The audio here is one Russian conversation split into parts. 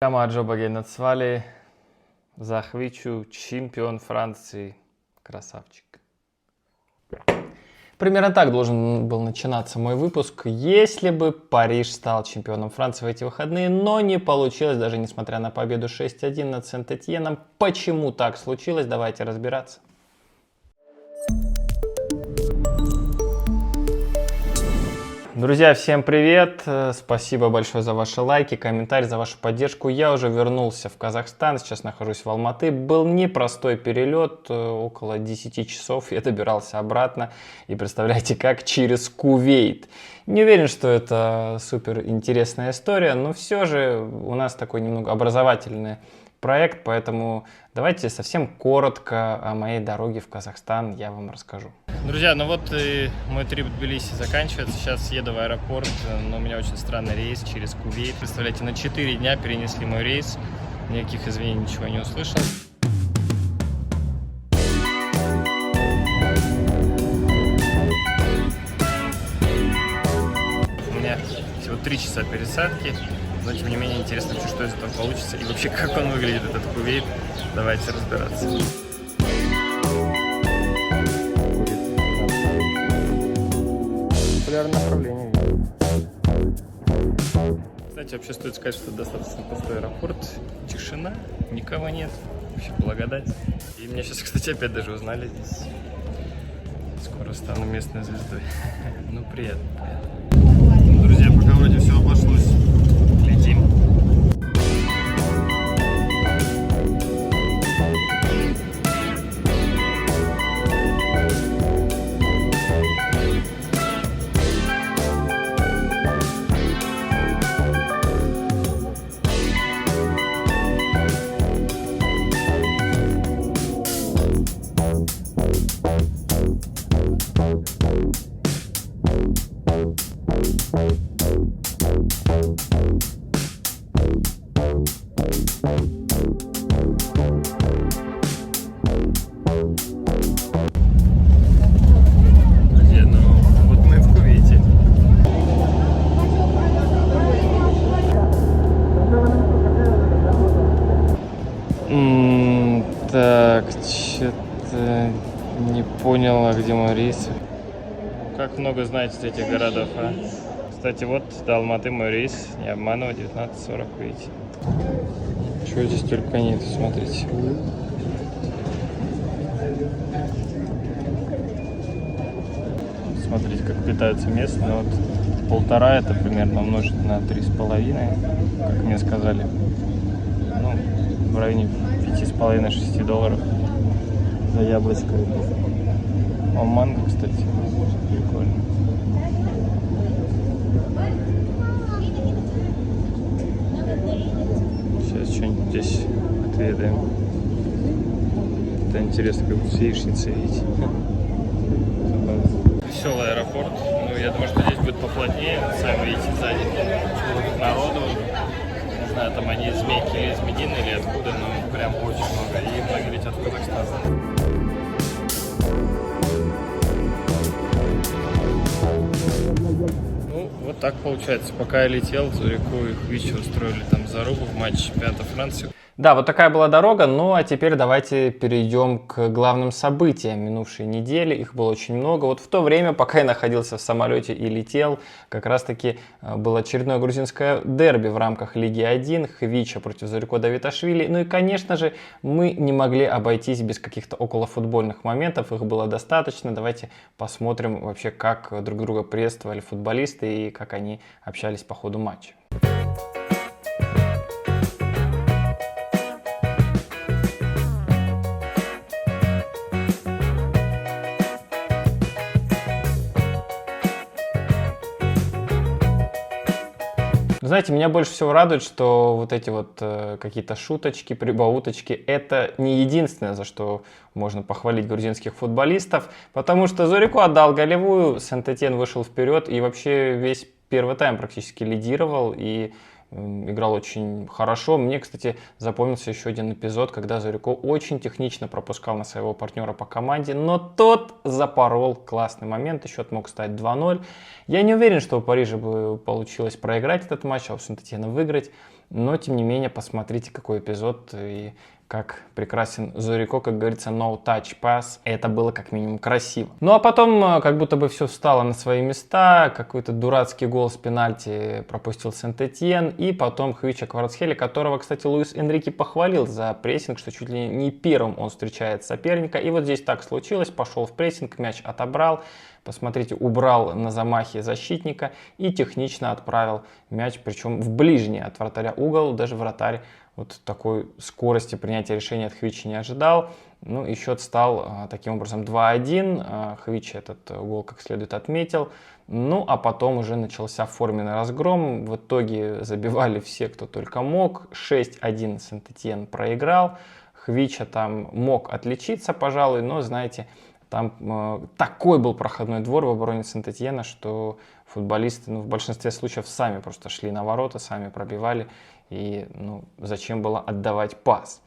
Камаджо Багенацвали, Захвичу, чемпион Франции, красавчик. Примерно так должен был начинаться мой выпуск, если бы Париж стал чемпионом Франции в эти выходные, но не получилось, даже несмотря на победу 6-1 над Сент-Этьеном. Почему так случилось, давайте разбираться. Друзья, всем привет! Спасибо большое за ваши лайки, комментарии, за вашу поддержку. Я уже вернулся в Казахстан, сейчас нахожусь в Алматы. Был непростой перелет, около 10 часов. Я добирался обратно. И представляете, как через Кувейт. Не уверен, что это супер интересная история, но все же у нас такой немного образовательный проект, поэтому давайте совсем коротко о моей дороге в Казахстан я вам расскажу. Друзья, ну вот и мой трип в Тбилиси заканчивается. Сейчас еду в аэропорт, но у меня очень странный рейс через Кувейт. Представляете, на 4 дня перенесли мой рейс. Никаких извинений, ничего не услышал. У меня всего 3 часа пересадки. Но тем не менее интересно, что из этого получится и вообще как он выглядит, этот Кувейт. Давайте разбираться. Популярное направление. Кстати, вообще стоит сказать, что достаточно пустой аэропорт, тишина, никого нет, вообще благодать. И меня сейчас, кстати, опять даже узнали здесь. Скоро стану местной звездой. Ну, приятно. Друзья, пока вроде все обошлось. Летим. Так, что-то не понял, а где мой рейс? Как много знаете этих городов, а? Кстати, вот до Алматы мой рейс, не обманываю, 19:40, видите. Чего здесь только нет, смотрите. Смотрите, как питаются местные. Вот 1,5 это примерно умножить на 3,5, как мне сказали. Ну, в районе 5,5-6 долларов за яблочко. О, манго, кстати, прикольно. Сейчас что-нибудь здесь отведаем. Это интересно, как будто с яичницей, видите. Веселый аэропорт. Ну, я думаю, что здесь будет поплотнее. Сами видите, сзади народу. Не знаю, там они из Мекки или из Медины или откуда, но прям очень много. И многие летят в Казахстан. Ну, вот так получается. Пока я летел, Зорико и Хвичи устроили там зарубу в матче чемпионата Франции. Да, вот такая была дорога, ну а теперь давайте перейдем к главным событиям минувшей недели. Их было очень много. Вот в то время, пока я находился в самолете и летел, как раз таки было очередное грузинское дерби в рамках Лиги 1, Хвича против Зорико Давиташвили. Ну и, конечно же, мы не могли обойтись без каких-то околофутбольных моментов, их было достаточно. Давайте посмотрим вообще, как друг друга приветствовали футболисты и как они общались по ходу матча. Знаете, меня больше всего радует, что вот эти вот какие-то шуточки, прибауточки, это не единственное, за что можно похвалить грузинских футболистов, потому что Зорико отдал голевую, Сент-Этьен вышел вперед и вообще весь первый тайм практически лидировал и играл очень хорошо. Мне, кстати, запомнился еще один эпизод, когда Зорико очень технично пропускал на своего партнера по команде, но тот запорол классный момент, и счет мог стать 2-0. Я не уверен, что у Парижа бы получилось проиграть этот матч, а у Сент-Этьена выиграть. Но, тем не менее, посмотрите, какой эпизод и как прекрасен Зорико, как говорится, no touch pass. Это было как минимум красиво. Ну а потом как будто бы все встало на свои места. Какой-то дурацкий гол с пенальти пропустил Сент-Этьен. И потом Хвича Кварацхелия, которого, кстати, Луис Энрике похвалил за прессинг, что чуть ли не первым он встречает соперника. И вот здесь так случилось. Пошел в прессинг, мяч отобрал. Посмотрите, убрал на замахе защитника и технично отправил мяч, причем в ближний от вратаря угол. Даже вратарь вот такой скорости принятия решения от Хвичи не ожидал. Ну и счет стал таким образом 2-1. Хвичи этот гол как следует отметил. Ну а потом уже начался форменный разгром. В итоге забивали все, кто только мог. 6-1 Сент-Этьен проиграл. Хвича там мог отличиться, пожалуй, но, знаете, там такой был проходной двор в обороне Сент-Этьена, что футболисты в большинстве случаев сами просто шли на ворота, сами пробивали. И зачем было отдавать пас?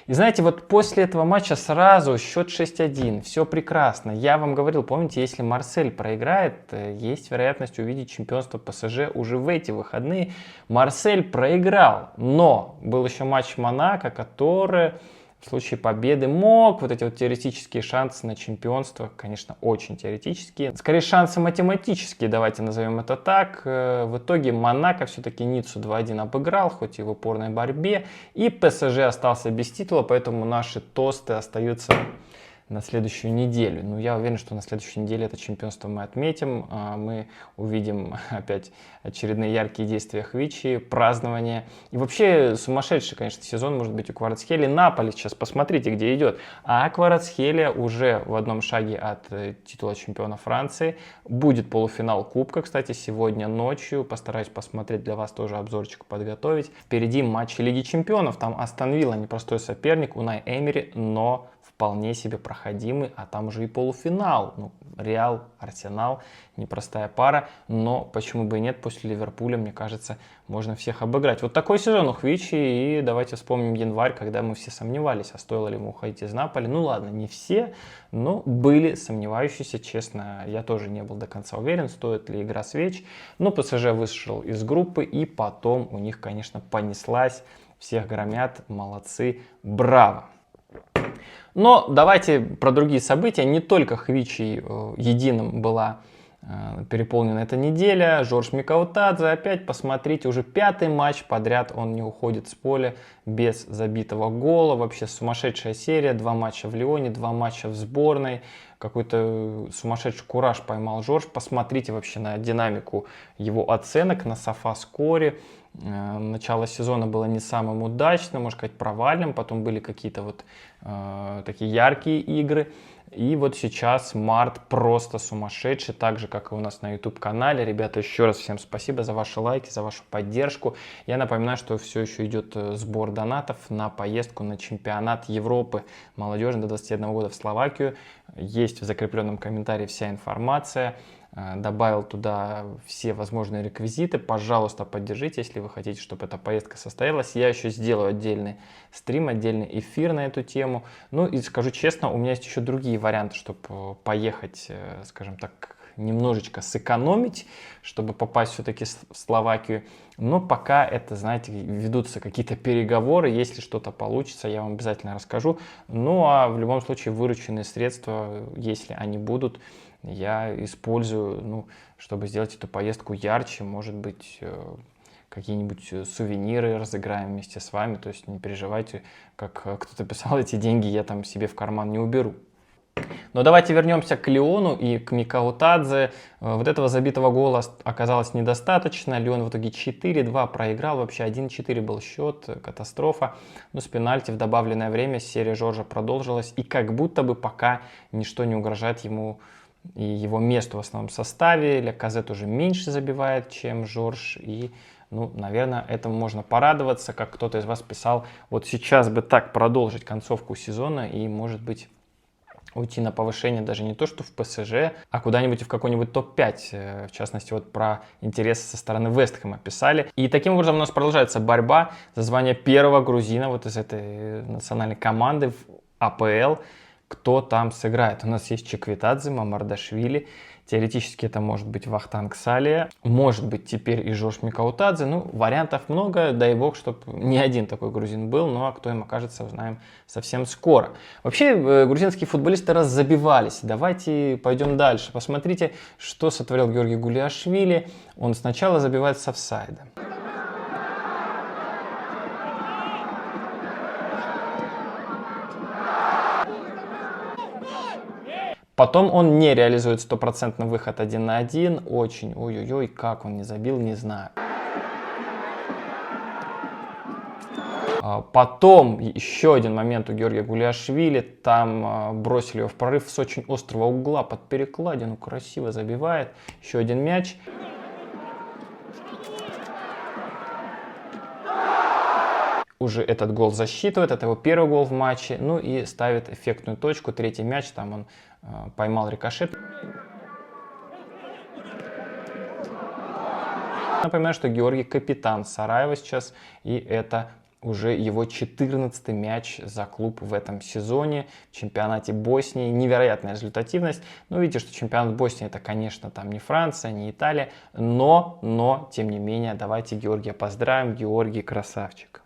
И знаете, вот после этого матча сразу счет 6-1, все прекрасно. Я вам говорил, помните, если Марсель проиграет, есть вероятность увидеть чемпионство ПСЖ уже в эти выходные. Марсель проиграл, но был еще матч Монако, который в случае победы мог, вот эти вот теоретические шансы на чемпионство, конечно, очень теоретические. Скорее, шансы математические, давайте назовем это так. В итоге Монако все-таки Ниццу 2-1 обыграл, хоть и в упорной борьбе. И ПСЖ остался без титула, поэтому наши тосты остаются на следующую неделю. Ну, я уверен, что на следующей неделе это чемпионство мы отметим. Мы увидим опять очередные яркие действия Хвичи, празднования. И вообще сумасшедший, конечно, сезон может быть у Кварацхелии. Наполи сейчас посмотрите, где идет. А Кварацхелия уже в одном шаге от титула чемпиона Франции. Будет полуфинал Кубка, кстати, сегодня ночью. Постараюсь посмотреть для вас тоже обзорчик подготовить. Впереди матчи Лиги чемпионов. Там Астон Вилла непростой соперник, Унай Эмери, но вполне себе проходимый, а там уже и полуфинал. Реал, Арсенал, непростая пара, но почему бы и нет, после Ливерпуля, мне кажется, можно всех обыграть. Вот такой сезон у Хвичи, и давайте вспомним январь, когда мы все сомневались, а стоило ли ему уходить из Наполи. Ну ладно, не все, но были сомневающиеся, честно, я тоже не был до конца уверен, стоит ли игра свеч. Но ПСЖ вышел из группы, и потом у них, конечно, понеслась, всех громят, молодцы, браво! Но давайте про другие события. Не только Хвичи единым была переполнена эта неделя. Жорж Микаутадзе, опять посмотрите, уже 5-й матч подряд он не уходит с поля без забитого гола. Вообще сумасшедшая серия. 2 матча в Лионе, 2 матча в сборной. Какой-то сумасшедший кураж поймал Жорж. Посмотрите вообще на динамику его оценок на SofaScore. Начало сезона было не самым удачным, можно сказать, провальным. Потом были какие-то вот такие яркие игры. И вот сейчас март просто сумасшедший, так же, как и у нас на YouTube-канале. Ребята, еще раз всем спасибо за ваши лайки, за вашу поддержку. Я напоминаю, что все еще идет сбор донатов на поездку на чемпионат Европы молодежи до 21 года в Словакию. Есть в закрепленном комментарии вся информация. Добавил туда все возможные реквизиты. Пожалуйста, поддержите, если вы хотите, чтобы эта поездка состоялась. Я еще сделаю отдельный стрим, отдельный эфир на эту тему. Ну и скажу честно, у меня есть еще другие варианты, чтобы поехать, скажем так, немножечко сэкономить, чтобы попасть все-таки в Словакию. Но пока это, знаете, ведутся какие-то переговоры. Если что-то получится, я вам обязательно расскажу. Ну а в любом случае вырученные средства, если они будут, я использую, чтобы сделать эту поездку ярче. Может быть, какие-нибудь сувениры разыграем вместе с вами. То есть не переживайте, как кто-то писал, эти деньги я там себе в карман не уберу. Но давайте вернемся к Лиону и к Микаутадзе. Вот этого забитого гола оказалось недостаточно. Лион в итоге 4-2 проиграл. Вообще 1-4 был счет. Катастрофа. Но с пенальти в добавленное время серия Жоржа продолжилась. И как будто бы пока ничто не угрожает ему и его месту в основном составе. Ляказет уже меньше забивает, чем Жорж. И, наверное, этому можно порадоваться. Как кто-то из вас писал, вот сейчас бы так продолжить концовку сезона и, может быть, уйти на повышение даже не то, что в ПСЖ, а куда-нибудь в какой-нибудь топ-5. В частности, вот про интересы со стороны Вестхэма писали. И таким образом у нас продолжается борьба за звание первого грузина вот из этой национальной команды в АПЛ. Кто там сыграет? У нас есть Чеквитадзе, Мамардашвили, Теоретически это может быть Вахтанг Салия, может быть теперь и Жош Микаутадзе. Ну, вариантов много, дай бог, чтобы не один такой грузин был, ну а кто им окажется, узнаем совсем скоро. Вообще, грузинские футболисты раззабивались. Давайте пойдем дальше. Посмотрите, что сотворил Георгий Гулиашвили. Он сначала забивает с офсайда. Потом он не реализует стопроцентный выход 1 на 1. Очень, ой-ой-ой, как он не забил, не знаю. Потом еще один момент у Георгия Гулиашвили. Там бросили его в прорыв с очень острого угла под перекладину. Красиво забивает. Еще один мяч. Уже этот гол засчитывает, это его первый гол в матче, ну и ставит эффектную точку, третий мяч, там он поймал рикошет. Напоминаю, что Георгий капитан Сараева сейчас, и это уже его 14-й мяч за клуб в этом сезоне в чемпионате Боснии. Невероятная результативность. Ну, видите, что чемпионат Боснии это, конечно, там не Франция, не Италия, но, тем не менее, давайте Георгия поздравим. Георгий красавчик.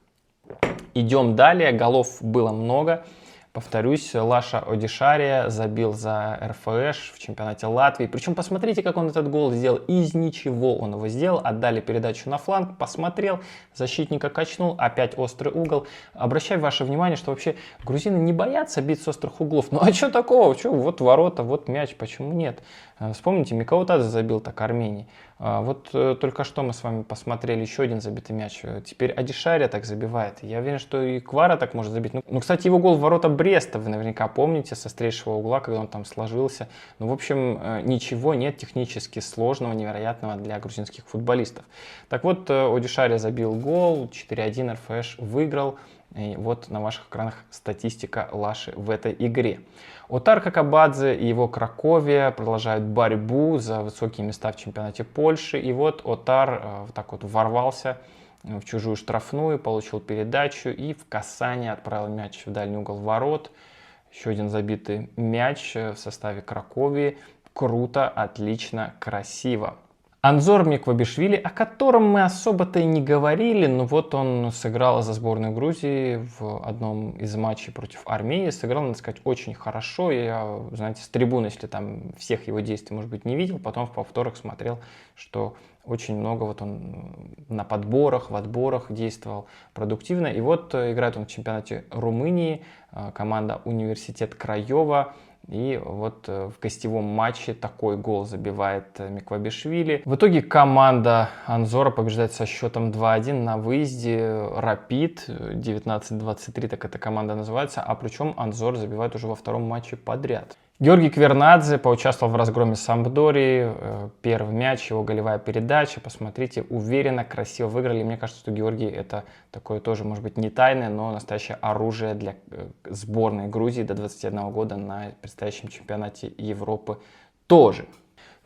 Идем далее, голов было много. Повторюсь, Лаша Одишария забил за РФШ в чемпионате Латвии. Причем посмотрите, как он этот гол сделал. Из ничего он его сделал. Отдали передачу на фланг, посмотрел, защитника качнул, опять острый угол. Обращаю ваше внимание, что вообще грузины не боятся бить с острых углов. Ну а что такого? Что? Вот ворота, вот мяч, почему нет? Вспомните, Микаутадзе забил так Армении. Вот только что мы с вами посмотрели еще один забитый мяч. Теперь Одишария так забивает. Я уверен, что и Квара так может забить. Ну, кстати, его гол в ворота Бреста, вы наверняка помните, со острейшего угла, когда он там сложился. Ну, в общем, ничего нет технически сложного, невероятного для грузинских футболистов. Так вот, Одишария забил гол, 4-1 РФШ выиграл. И вот на ваших экранах статистика Лаши в этой игре. Отар Какабадзе и его Краковия продолжают борьбу за высокие места в чемпионате Польши. И вот Отар вот так вот ворвался в чужую штрафную, получил передачу и в касание отправил мяч в дальний угол ворот. Еще один забитый мяч в составе Краковии. Круто, отлично, красиво. Анзор Миквабишвили, о котором мы особо-то и не говорили, но вот он сыграл за сборную Грузии в одном из матчей против Армении. Сыграл, надо сказать, очень хорошо. Я, знаете, с трибуны, если там всех его действий, может быть, не видел, потом в повторах смотрел, что очень много вот он на подборах, в отборах действовал продуктивно. И вот играет он в чемпионате Румынии, команда Университет Краева. И вот в гостевом матче такой гол забивает Миквабишвили. В итоге команда Анзора побеждает со счетом 2-1 на выезде. Рапид 19-23, так эта команда называется. А причем Анзор забивает уже во втором матче подряд. Георгий Квернадзе поучаствовал в разгроме Сампдории. Первый мяч, его голевая передача. Посмотрите, уверенно, красиво выиграли. Мне кажется, что Георгий это такое тоже, может быть, не тайное, но настоящее оружие для сборной Грузии до 21 года на предстоящем чемпионате Европы тоже.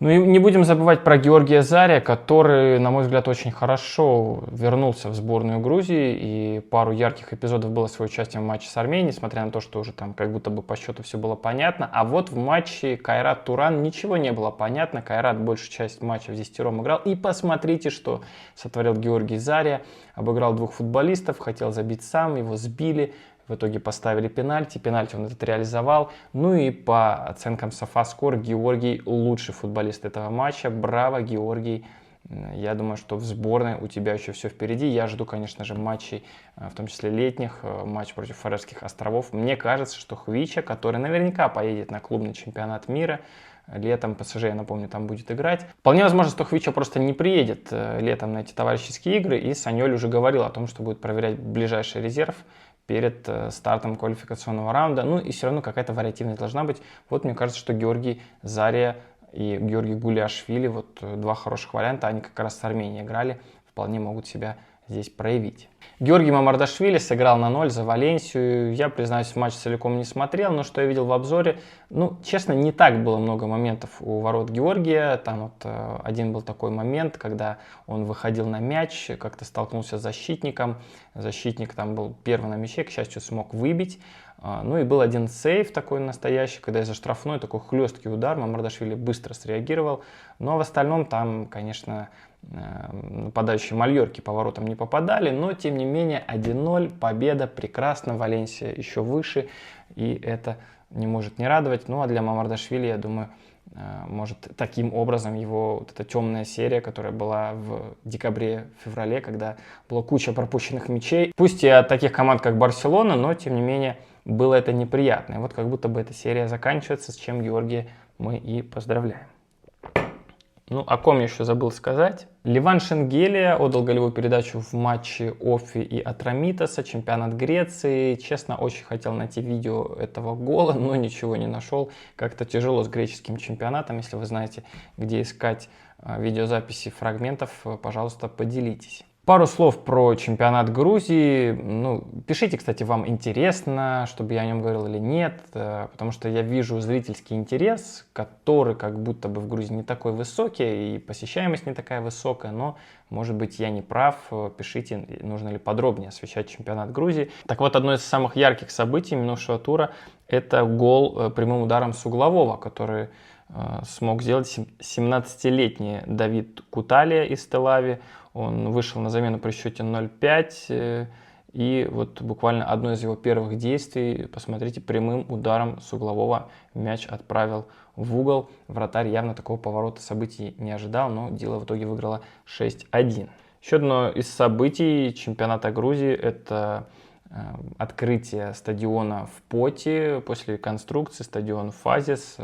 Ну и не будем забывать про Георгия Заря, который, на мой взгляд, очень хорошо вернулся в сборную Грузии. И пару ярких эпизодов было с его участием в матче с Арменией, несмотря на то, что уже там как будто бы по счету все было понятно. А вот в матче Кайрат-Туран ничего не было понятно. Кайрат большую часть матча в десятером играл. И посмотрите, что сотворил Георгий Заря. Обыграл двух футболистов, хотел забить сам, его сбили. В итоге поставили пенальти. Пенальти он этот реализовал. Ну и по оценкам SofaScore Георгий лучший футболист этого матча. Браво, Георгий. Я думаю, что в сборной у тебя еще все впереди. Я жду, конечно же, матчей, в том числе летних, матч против Фарерских островов. Мне кажется, что Хвича, который наверняка поедет на клубный чемпионат мира, летом ПСЖ, я напомню, там будет играть. Вполне возможно, что Хвича просто не приедет летом на эти товарищеские игры. И Санёль уже говорил о том, что будет проверять ближайший резерв перед стартом квалификационного раунда. Ну и все равно какая-то вариативность должна быть. Вот мне кажется, что Георгий Заря и Георгий Гулиашвили, вот два хороших варианта, они как раз с Арменией играли, вполне могут себя здесь проявить. Георгий Мамардашвили сыграл на 0 за Валенсию. Я, признаюсь, матч целиком не смотрел, но что я видел в обзоре, ну, честно, не так было много моментов у ворот Георгия. Там вот один был такой момент, когда он выходил на мяч, как-то столкнулся с защитником. Защитник там был первый на мяче, к счастью, смог выбить. Ну и был один сейв такой настоящий, когда из-за штрафной такой хлесткий удар, Мамардашвили быстро среагировал. Но в остальном там, конечно, нападающие Мальорки по воротам не попадали, но тем не менее 1-0, победа, прекрасно, Валенсия еще выше, и это не может не радовать. Ну а для Мамардашвили, я думаю, может таким образом его вот эта темная серия, которая была в декабре-феврале, когда была куча пропущенных мячей, пусть и от таких команд, как Барселона, но тем не менее было это неприятно. И вот как будто бы эта серия заканчивается, с чем Георгия мы и поздравляем. Ну, о ком я еще забыл сказать. Ливан Шенгелия отдал голевую передачу в матче Оффи и Атрамитоса, чемпионат Греции. Честно, очень хотел найти видео этого гола, но ничего не нашел. Как-то тяжело с греческим чемпионатом. Если вы знаете, где искать видеозаписи фрагментов, пожалуйста, поделитесь. Пару слов про чемпионат Грузии. Ну, пишите, кстати, вам интересно, чтобы я о нем говорил или нет, потому что я вижу зрительский интерес, который как будто бы в Грузии не такой высокий, и посещаемость не такая высокая, но, может быть, я не прав. Пишите, нужно ли подробнее освещать чемпионат Грузии. Так вот, одно из самых ярких событий минувшего тура – это гол прямым ударом с углового, который смог сделать 17-летний Давид Куталия из Тель-Ави. Он вышел на замену при счете 0-5, и вот буквально одно из его первых действий, посмотрите, прямым ударом с углового мяч отправил в угол. Вратарь явно такого поворота событий не ожидал, но Дила в итоге выиграла 6-1. Еще одно из событий чемпионата Грузии – это открытие стадиона в Поти после реконструкции, стадион Фазис,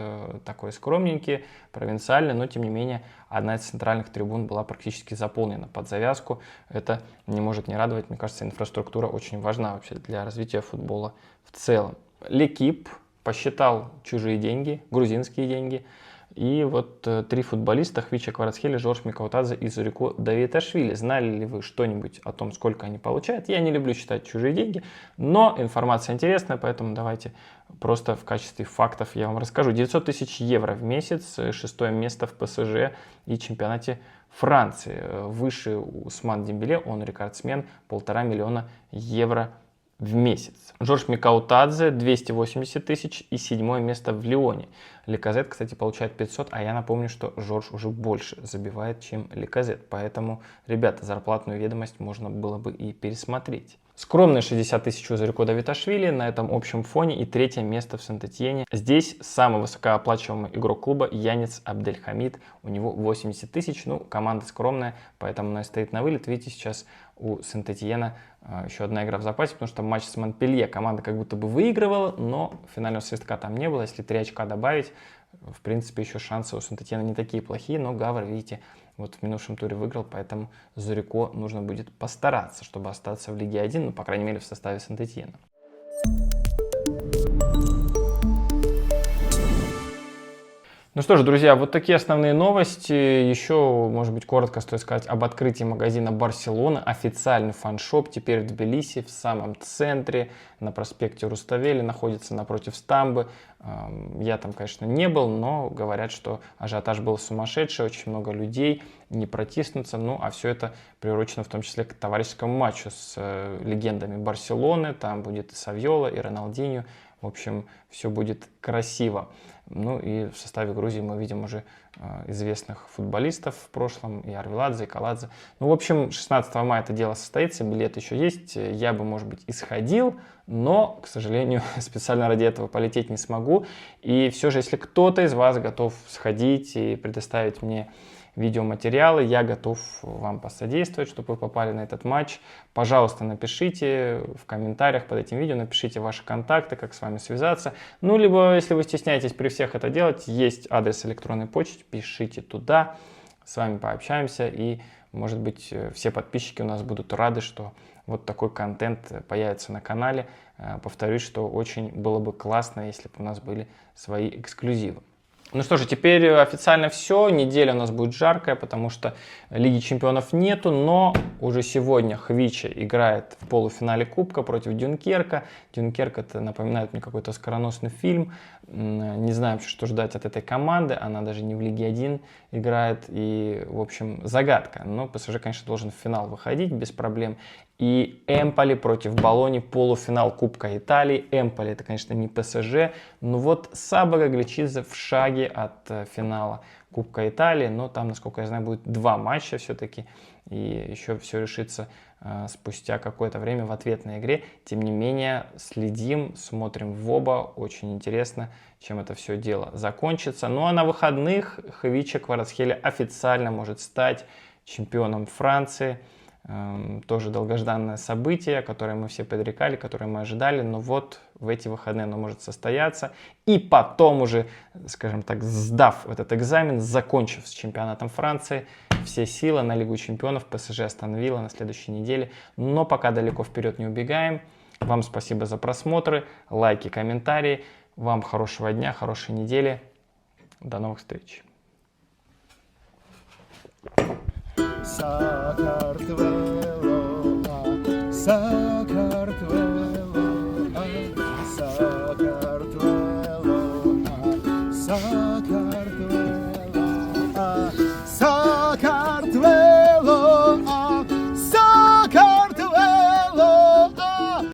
такой скромненький, провинциальный, но тем не менее одна из центральных трибун была практически заполнена под завязку. Это не может не радовать, мне кажется, инфраструктура очень важна вообще для развития футбола в целом. Лекип посчитал чужие деньги, грузинские деньги. И вот три футболиста, Хвича Кварацхелия, Жорж Микаутадзе и Зурико Давиташвили. Знали ли вы что-нибудь о том, сколько они получают? Я не люблю считать чужие деньги, но информация интересная, поэтому давайте просто в качестве фактов я вам расскажу. 900 тысяч евро в месяц, 6-е место в ПСЖ и чемпионате Франции. Выше Усман Дембеле, он рекордсмен, 1,5 миллиона евро в месяц. Жорж Микаутадзе 280 тысяч и 7-е место в Лионе. Леказет, кстати, получает 500, а я напомню, что Жорж уже больше забивает, чем Леказет. Поэтому, ребята, зарплатную ведомость можно было бы и пересмотреть. Скромные 60 тысяч у Зурико Давиташвили на этом общем фоне и 3-е место в Сент-Этьене. Здесь самый высокооплачиваемый игрок клуба Янис Абдельхамид. У него 80 тысяч, ну, команда скромная, поэтому она стоит на вылет. Видите, сейчас у Сент-Этьена еще одна игра в запасе, потому что матч с Монпелье команда как будто бы выигрывала, но финального свистка там не было. Если 3 очка добавить, в принципе, еще шансы у Сент-Этьена не такие плохие, но Гавр, видите, вот в минувшем туре выиграл, поэтому Зурико нужно будет постараться, чтобы остаться в Лиге 1, ну, по крайней мере, в составе Сент-Этьена. Ну что ж, друзья, вот такие основные новости. Еще, может быть, коротко стоит сказать об открытии магазина Барселона. Официальный фан-шоп теперь в Тбилиси, в самом центре, на проспекте Руставели, находится напротив Стамбы. Я там, конечно, не был, но говорят, что ажиотаж был сумасшедший, очень много людей, не протиснуться. Ну, а все это приурочено в том числе к товарищескому матчу с легендами Барселоны. Там будет и Савьола, и Роналдиньо. В общем, все будет красиво. Ну и в составе Грузии мы видим уже известных футболистов в прошлом, и Арвеладзе, и Каладзе. Ну, в общем, 16 мая это дело состоится, билет еще есть. Я бы, может быть, и сходил, но, к сожалению, специально ради этого полететь не смогу. И все же, если кто-то из вас готов сходить и предоставить мне видеоматериалы, я готов вам посодействовать, чтобы вы попали на этот матч. Пожалуйста, напишите в комментариях под этим видео, напишите ваши контакты, как с вами связаться. Ну, либо, если вы стесняетесь при всех это делать, есть адрес электронной почты, пишите туда, с вами пообщаемся, и, может быть, все подписчики у нас будут рады, что вот такой контент появится на канале. Повторюсь, что очень было бы классно, если бы у нас были свои эксклюзивы. Ну что же, теперь официально все. Неделя у нас будет жаркая, потому что Лиги Чемпионов нету, но уже сегодня Хвича играет в полуфинале Кубка против Дюнкерка. Дюнкерк — это напоминает мне какой-то скороносный фильм. Не знаю вообще, что ждать от этой команды. Она даже не в Лиге 1 играет. И, в общем, загадка. Но ПСЖ, конечно, должен в финал выходить без проблем. И Эмполи против Болони, полуфинал Кубка Италии. Эмполи — это, конечно, не ПСЖ, но вот Сабо Гагличидзе в шаге от финала Кубка Италии, но там, насколько я знаю, будет 2 матча все-таки, и еще все решится спустя какое-то время в ответной игре. Тем не менее, следим, смотрим в оба, очень интересно, чем это все дело закончится. Ну а на выходных Хвича Кварацхелия официально может стать чемпионом Франции. Тоже долгожданное событие, которое мы все предрекали, которое мы ожидали, но вот в эти выходные оно может состояться. И потом уже, скажем так, сдав этот экзамен, закончив с чемпионатом Франции, все силы на Лигу Чемпионов ПСЖ Астон Вилла на следующей неделе. Но пока далеко вперед не убегаем. Вам спасибо за просмотры, лайки, комментарии. Вам хорошего дня, хорошей недели. До новых встреч. Sakartvelo,